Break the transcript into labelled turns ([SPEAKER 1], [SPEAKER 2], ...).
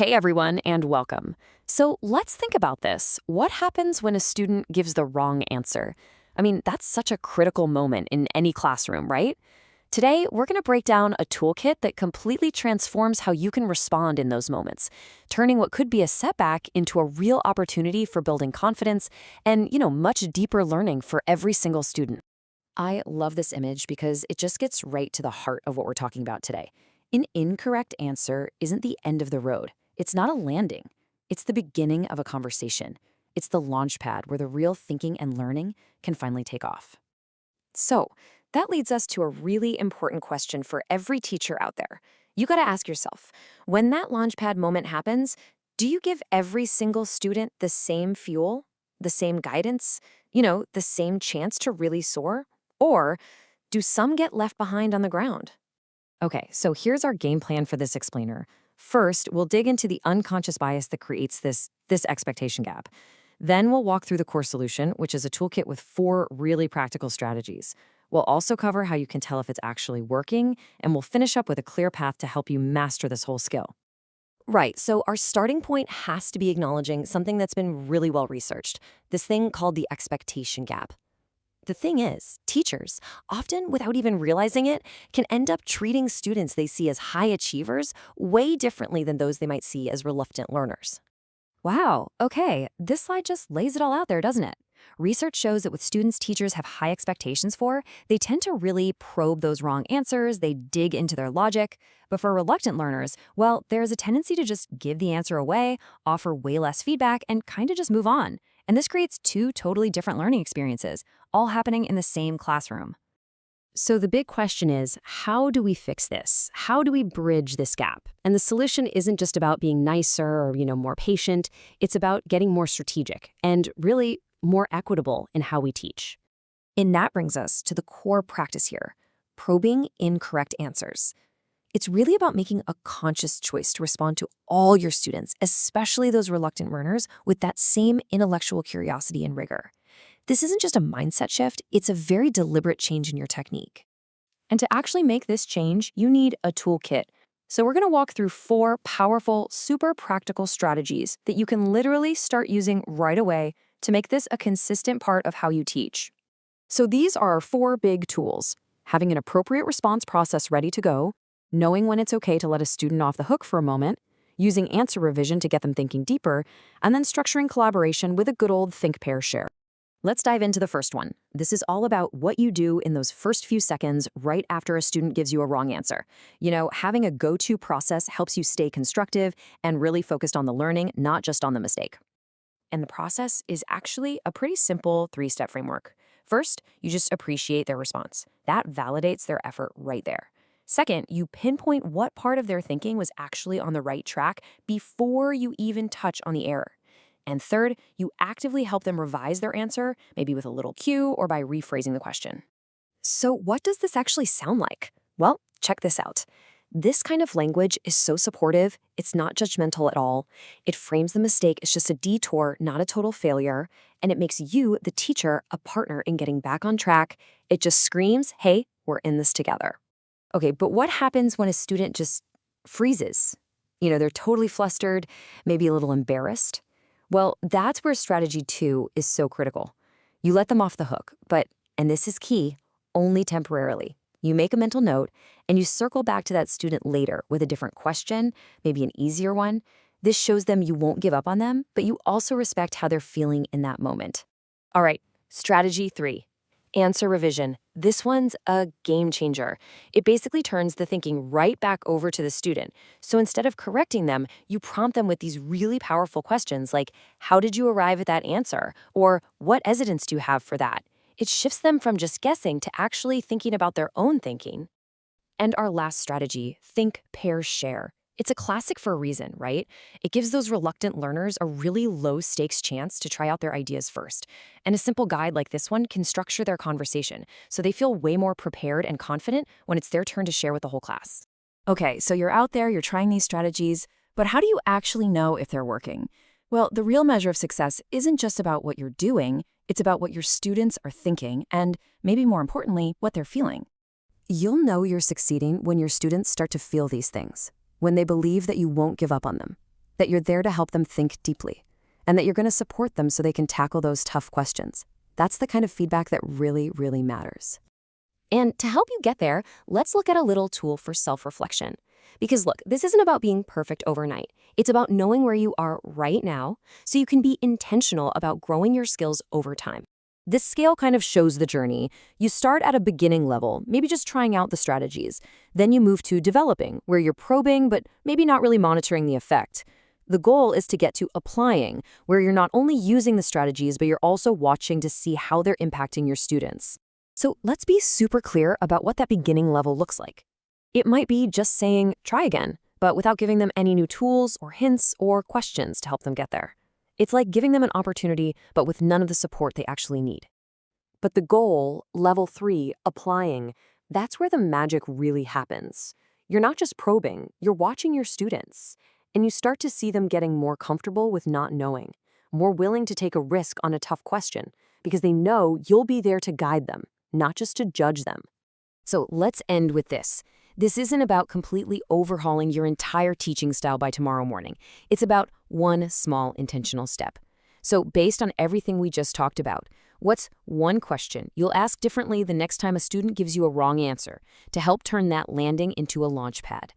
[SPEAKER 1] Hey everyone, and welcome. So let's think about this. What happens when a student gives the wrong answer? That's such a critical moment in any classroom, right? Today, we're going to break down a toolkit that completely transforms how you can respond in those moments, turning what could be a setback into a real opportunity for building confidence and, much deeper learning for every single student. I love this image because it just gets right to the heart of what we're talking about today. An incorrect answer isn't the end of the road. It's not a landing. It's the beginning of a conversation. It's the launch pad where the real thinking and learning can finally take off. So, that leads us to a really important question for every teacher out there. You got to ask yourself, when that launchpad moment happens, do you give every single student the same fuel, the same guidance, the same chance to really soar? Or do some get left behind on the ground? Okay, so here's our game plan for this explainer. First, we'll dig into the unconscious bias that creates this expectation gap. Then we'll walk through the core solution, which is a toolkit with 4 really practical strategies. We'll also cover how you can tell if it's actually working, and we'll finish up with a clear path to help you master this whole skill. Right, so our starting point has to be acknowledging something that's been really well researched, this thing called the expectation gap. The thing is, teachers, often without even realizing it, can end up treating students they see as high achievers way differently than those they might see as reluctant learners. Wow, okay, this slide just lays it all out there, doesn't it? Research shows that with students teachers have high expectations for, they tend to really probe those wrong answers, they dig into their logic. But for reluctant learners, well, there's a tendency to just give the answer away, offer way less feedback, and kind of just move on. And this creates 2 totally different learning experiences, all happening in the same classroom. So the big question is, how do we fix this? How do we bridge this gap? And the solution isn't just about being nicer or, more patient. It's about getting more strategic and really more equitable in how we teach. And that brings us to the core practice here, probing incorrect answers. It's really about making a conscious choice to respond to all your students, especially those reluctant learners, with that same intellectual curiosity and rigor. This isn't just a mindset shift, it's a very deliberate change in your technique. And to actually make this change, you need a toolkit. So we're going to walk through 4 powerful, super practical strategies that you can literally start using right away to make this a consistent part of how you teach. So these are our 4 big tools: having an appropriate response process ready to go, knowing when it's okay to let a student off the hook for a moment, using answer revision to get them thinking deeper, and then structuring collaboration with a good old think, pair, share. Let's dive into the first one. This is all about what you do in those first few seconds right after a student gives you a wrong answer. Having a go-to process helps you stay constructive and really focused on the learning, not just on the mistake. And the process is actually a pretty simple 3-step framework. First, you just appreciate their response. That validates their effort right there. Second, you pinpoint what part of their thinking was actually on the right track before you even touch on the error. And third, you actively help them revise their answer, maybe with a little cue or by rephrasing the question. So what does this actually sound like? Well, check this out. This kind of language is so supportive, it's not judgmental at all. It frames the mistake as just a detour, not a total failure, and it makes you, the teacher, a partner in getting back on track. It just screams, hey, we're in this together. Okay, but what happens when a student just freezes? They're totally flustered, maybe a little embarrassed. Well, that's where strategy 2 is so critical. You let them off the hook, but, and this is key, only temporarily. You make a mental note, and you circle back to that student later with a different question, maybe an easier one. This shows them you won't give up on them, but you also respect how they're feeling in that moment. All right, strategy 3. Answer revision. This one's a game changer. It basically turns the thinking right back over to the student. So instead of correcting them, you prompt them with these really powerful questions like, how did you arrive at that answer? Or what evidence do you have for that? It shifts them from just guessing to actually thinking about their own thinking. And our last strategy, think, pair, share. It's a classic for a reason, right? It gives those reluctant learners a really low-stakes chance to try out their ideas first. And a simple guide like this one can structure their conversation, so they feel way more prepared and confident when it's their turn to share with the whole class. Okay, so you're out there, you're trying these strategies, but how do you actually know if they're working? Well, the real measure of success isn't just about what you're doing, it's about what your students are thinking, and maybe more importantly, what they're feeling. You'll know you're succeeding when your students start to feel these things, when they believe that you won't give up on them. that you're there to help them think deeply, and that you're going to support them so they can tackle those tough questions. That's the kind of feedback that really, really matters.
[SPEAKER 2] And to help you get there, let's look at a little tool for self-reflection. Because look, this isn't about being perfect overnight. It's about knowing where you are right now so you can be intentional about growing your skills over time. This scale kind of shows the journey. You start at a beginning level, maybe just trying out the strategies. Then you move to developing, where you're probing but maybe not really monitoring the effect. The goal is to get to applying, where you're not only using the strategies, but you're also watching to see how they're impacting your students. So let's be super clear about what that beginning level looks like. It might be just saying, try again, but without giving them any new tools or hints or questions to help them get there. It's like giving them an opportunity, but with none of the support they actually need. But the goal, level 3, applying, that's where the magic really happens. You're not just probing, you're watching your students. And you start to see them getting more comfortable with not knowing, more willing to take a risk on a tough question, because they know you'll be there to guide them, not just to judge them. So let's end with this. This isn't about completely overhauling your entire teaching style by tomorrow morning. It's about one small intentional step. So based on everything we just talked about, what's one question you'll ask differently the next time a student gives you a wrong answer to help turn that landing into a launch pad?